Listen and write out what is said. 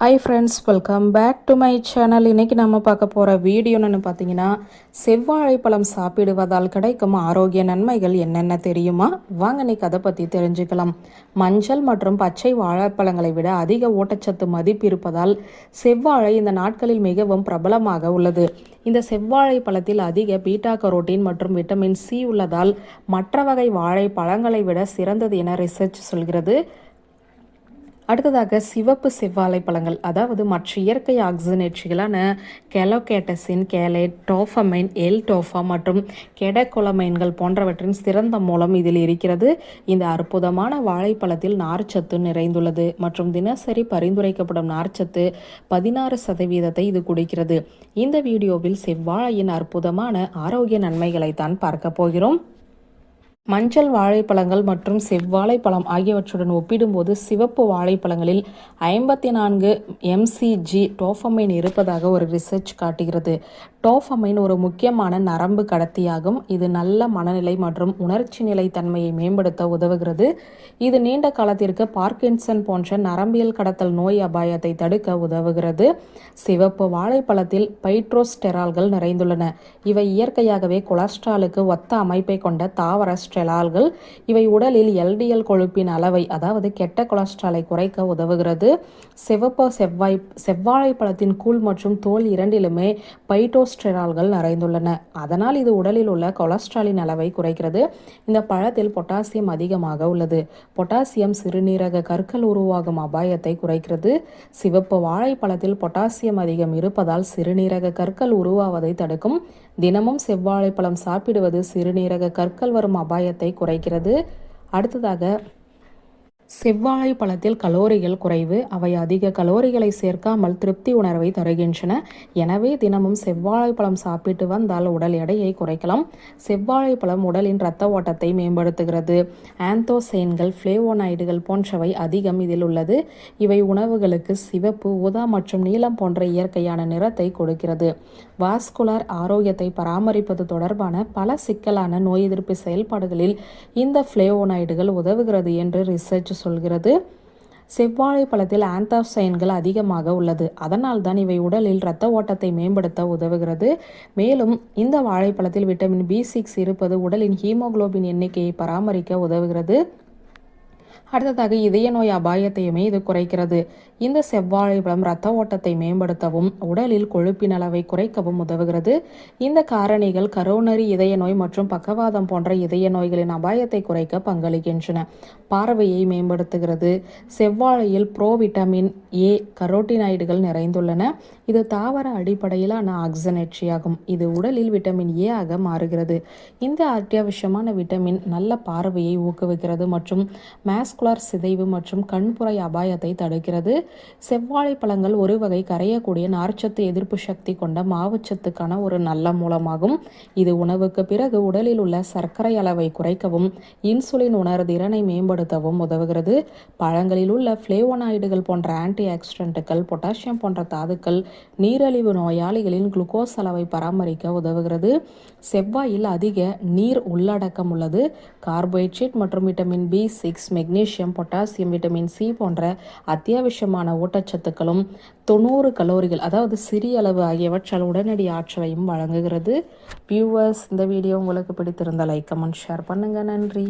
Hi friends, welcome back to my channel. இன்றைக்கி நம்ம பார்க்க போகிற வீடியோன்னு பார்த்தீங்கன்னா, செவ்வாழைப்பழம் சாப்பிடுவதால் கிடைக்கும் ஆரோக்கிய நன்மைகள் என்னென்ன தெரியுமா? வாங்க இன்றைக்கி அதை பற்றி தெரிஞ்சுக்கலாம். மஞ்சள் மற்றும் பச்சை வாழைப்பழங்களை விட அதிக ஊட்டச்சத்து மதிப்பு இருப்பதால் செவ்வாழை இந்த நாட்களில் மிகவும் பிரபலமாக உள்ளது. இந்த செவ்வாழை பழத்தில் அதிக பீட்டா கரோட்டின் மற்றும் விட்டமின் சி உள்ளதால் மற்ற வகை வாழைப்பழங்களை விட சிறந்தது என ரிசர்ச் சொல்கிறது. அடுத்ததாக சிவப்பு செவ்வாழை பழங்கள், அதாவது மற்ற இயற்கை ஆக்சினேட்சிகளான கெலோகேட்டசின், கேலேட், டோஃபமைன், எல்-டோஃபா மற்றும் கெடகொலமைன்கள் போன்றவற்றின் சிறந்த மூலம் இதில் இருக்கிறது. இந்த அற்புதமான வாழைப்பழத்தில் நார்ச்சத்து நிறைந்துள்ளது மற்றும் தினசரி பரிந்துரைக்கப்படும் நார்ச்சத்து 16% இது குடிக்கிறது. இந்த வீடியோவில் செவ்வாழையின் அற்புதமான ஆரோக்கிய நன்மைகளை தான் பார்க்க போகிறோம். மஞ்சள் வாழைப்பழங்கள் மற்றும் செவ்வாழைப்பழம் ஆகியவற்றுடன் ஒப்பிடும்போது சிவப்பு வாழைப்பழங்களில் 54 mcg டோஃபமைன் இருப்பதாக ஒரு ரிசர்ச் காட்டுகிறது. டோஃபமைன் ஒரு முக்கியமான நரம்பு கடத்தியாகும். இது நல்ல மனநிலை மற்றும் உணர்ச்சி நிலை தன்மையை மேம்படுத்த உதவுகிறது. இது நீண்ட காலத்திற்கு பார்க்கின்சன் போன்ற நரம்பியல் கடத்தல் நோய் அபாயத்தை தடுக்க உதவுகிறது. சிவப்பு வாழைப்பழத்தில் பைட்ரோஸ்டெரால்கள் நிறைந்துள்ளன. இவை இயற்கையாகவே கொலஸ்ட்ராலுக்கு ஒத்த அமைப்பை கொண்ட தாவர ஸ்டெரால்கள். இவை உடலில் எல்டிஎல் கொழுப்பின் அளவை, அதாவது கெட்ட கொலஸ்ட்ராலை குறைக்க உதவுகிறது. செவ்வாழைப்பழத்தின் கூழ் மற்றும் தோல் இரண்டிலுமே பைட்டோஸ்டெரால்கள் நிறைந்துள்ளன. அதனால் இது உடலில் உள்ள கொலஸ்ட்ராலின் அளவை குறைக்கிறது. இந்த பழத்தில் பொட்டாசியம் அதிகமாக உள்ளது. பொட்டாசியம் சிறுநீரக கற்கள் உருவாகும் அபாயத்தை குறைக்கிறது. சிவப்பு வாழைப்பழத்தில் பொட்டாசியம் அதிகம் இருப்பதால் சிறுநீரக கற்கள் உருவாவதை தடுக்கும். தினமும் செவ்வாழைப்பழம் சாப்பிடுவது சிறுநீரக கற்கள் வரும் அபாயத்தை குறைக்கிறது. அடுத்ததாக, செவ்வாழை பழத்தில் கலோரிகள் குறைவு. அவை அதிக கலோரிகளை சேர்க்காமல் திருப்தி உணர்வை தருகின்றன. எனவே தினமும் செவ்வாழைப்பழம் சாப்பிட்டு வந்தால் உடல் எடையை குறைக்கலாம். செவ்வாழைப்பழம் உடலின் இரத்த ஓட்டத்தை மேம்படுத்துகிறது. ஆந்தோசைன்கள், ஃப்ளேவோனைடுகள் போன்றவை அதிகம் இதில் உள்ளது. இவை உணவுகளுக்கு சிவப்பு, ஊதா மற்றும் நீலம் போன்ற இயற்கையான நிறத்தை கொடுக்கிறது. வாஸ்குலர் ஆரோக்கியத்தை பராமரிப்பது தொடர்பான பல சிக்கலான நோய் எதிர்ப்பு செயல்பாடுகளில் இந்த ஃப்ளேவோனைடுகள் உதவுகிறது என்று ரிசர்ச் சொல்கிறது. செவ்வாழை பழத்தில் ஆந்தோசைன்கள் அதிகமாக உள்ளது. அதனால் தான் இவை உடலில் இரத்த ஓட்டத்தை மேம்படுத்த உதவுகிறது. மேலும் இந்த வாழைப்பழத்தில் விட்டமின் B6 இருப்பது உடலின் ஹீமோகுளோபின் எண்ணிக்கையை பராமரிக்க உதவுகிறது. அடுத்ததாக, இதய நோய் அபாயத்தையுமே இது குறைக்கிறது. இந்த செவ்வாழைப்பழம் இரத்த ஓட்டத்தை மேம்படுத்தவும் உடலில் கொழுப்பின் அளவை குறைக்கவும் உதவுகிறது. இந்த காரணிகள் கரோனரி இதய நோய் மற்றும் பக்கவாதம் போன்ற இதய நோய்களின் அபாயத்தை குறைக்க பங்களிக்கின்றன. பார்வையை மேம்படுத்துகிறது. செவ்வாழையில் விட்டமின் ஏ, கரோட்டினாய்டுகள் நிறைந்துள்ளன. இது தாவர அடிப்படையிலான ஆக்சினேட்ரியாகும். இது உடலில் விட்டமின் ஏ ஆக மாறுகிறது. இந்த அத்தியாவசியமான விட்டமின் நல்ல பார்வையை ஊக்குவிக்கிறது மற்றும் மாஸ்குலர் சிதைவு மற்றும் கண்புரை அபாயத்தை தடுக்கிறது. செவ்வாழை பழங்கள் ஒரு வகை கரையக்கூடிய நார்ச்சத்து எதிர்ப்பு சக்தி கொண்ட மாவுச்சத்துக்கான ஒரு நல்ல மூலமாகும். இது உணவுக்கு பிறகு உடலில் உள்ள சர்க்கரை அளவை குறைக்கவும் இன்சுலின் உணர்திறனை மேம்படுத்தவும் உதவுகிறது. பழங்களில் உள்ள ஃப்ளேவோனாய்டுகள் போன்ற ஆன்டி ஆக்சிடென்ட்டுகள், பொட்டாசியம் போன்ற தாதுக்கள் நீரிழிவு நோயாளிகளின் குளுக்கோஸ் அளவை பராமரிக்க உதவுகிறது. செவ்வாயில் அதிக நீர் உள்ளடக்கம் உள்ளது. கார்போஹைட்ரேட் மற்றும் vitamin B6, magnesium, potassium, vitamin C போன்ற அத்தியாவசியமான ஊட்டச்சத்துக்களும் 90 கலோரிகள், அதாவது சிறிய அளவு ஆகியவற்றால் உடனடி ஆற்றலையும் வழங்குகிறது. வியூவர்ஸ், இந்த வீடியோ உங்களுக்கு பிடித்திருந்தால் லைக், கமெண்ட், ஷேர் பண்ணுங்க. நன்றி.